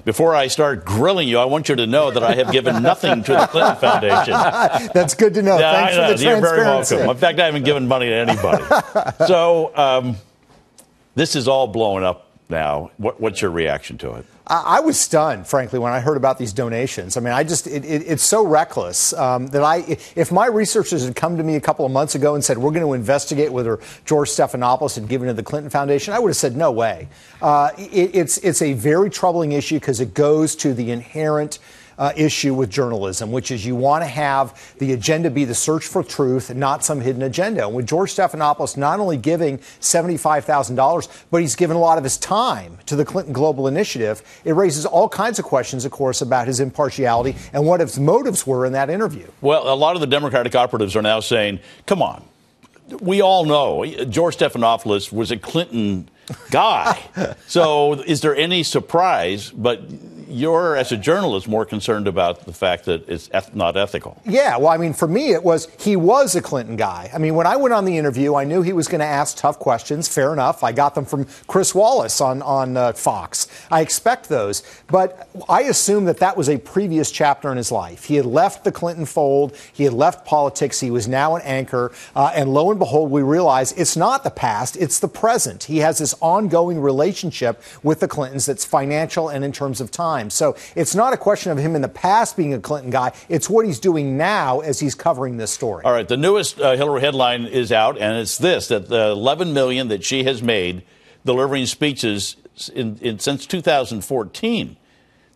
before I start grilling you, I want you to know that I have given nothing to the Clinton Foundation. That's good to know. Thanks for the transparency. You're very welcome. In fact, I haven't given money to anybody. So this is all blowing up now. What's your reaction to it? I was stunned, frankly, when I heard about these donations. I mean, it's so reckless that if my researchers had come to me a couple of months ago and said, we're going to investigate whether George Stephanopoulos had given to the Clinton Foundation, I would have said, no way. It's a very troubling issue because it goes to the inherent issue with journalism, which is you want to have the agenda be the search for truth, not some hidden agenda. And with George Stephanopoulos not only giving $75,000, but he's given a lot of his time to the Clinton Global Initiative, it raises all kinds of questions, of course, about his impartiality and what his motives were in that interview. Well, a lot of the Democratic operatives are now saying, come on, we all know George Stephanopoulos was a Clinton guy. So is there any surprise? But you're, as a journalist, more concerned about the fact that it's not ethical. Yeah, well, I mean, for me, he was a Clinton guy. I mean, when I went on the interview, I knew he was going to ask tough questions. Fair enough. I got them from Chris Wallace on Fox. I expect those. But I assume that was a previous chapter in his life. He had left the Clinton fold. He had left politics. He was now an anchor. And lo and behold, we realize it's not the past. It's the present. He has this ongoing relationship with the Clintons that's financial and in terms of time. So it's not a question of him in the past being a Clinton guy. It's what he's doing now as he's covering this story. All right. The newest Hillary headline is out, and it's this, that the $11 million that she has made delivering speeches since 2014,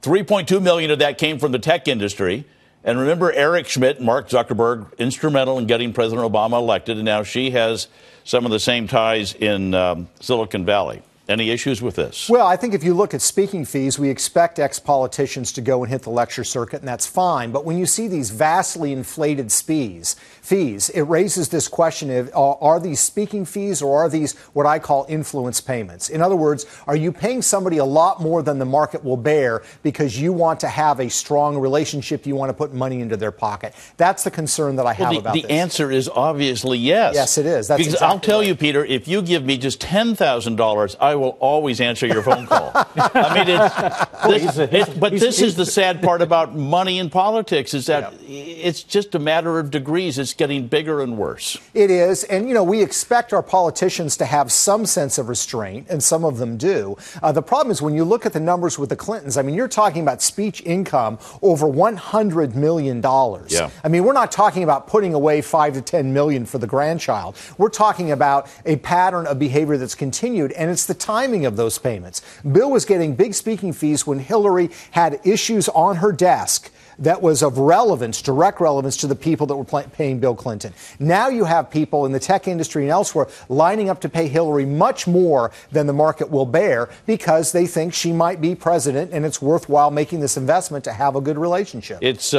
$3.2 million of that came from the tech industry. And remember, Eric Schmidt and Mark Zuckerberg, instrumental in getting President Obama elected, and now she has some of the same ties in Silicon Valley. Any issues with this? Well, I think if you look at speaking fees, we expect ex-politicians to go and hit the lecture circuit, and that's fine. But when you see these vastly inflated fees, it raises this question of, are these speaking fees or are these what I call influence payments? In other words, are you paying somebody a lot more than the market will bear because you want to have a strong relationship, you want to put money into their pocket? That's the concern that I have about this. The answer is obviously yes. Yes, it is. That's because exactly I'll tell you, Peter, if you give me just $10,000, I will always answer your phone call. I mean, this is the sad part about money in politics is that it's just a matter of degrees. It's getting bigger and worse. It is. And, you know, we expect our politicians to have some sense of restraint, and some of them do. The problem is when you look at the numbers with the Clintons, I mean, you're talking about speech income over $100 million. Yeah. I mean, we're not talking about putting away $5 to $10 million for the grandchild. We're talking about a pattern of behavior that's continued, and it's the timing of those payments. Bill was getting big speaking fees when Hillary had issues on her desk that was of relevance, direct relevance to the people that were paying Bill Clinton. Now you have people in the tech industry and elsewhere lining up to pay Hillary much more than the market will bear because they think she might be president and it's worthwhile making this investment to have a good relationship. It's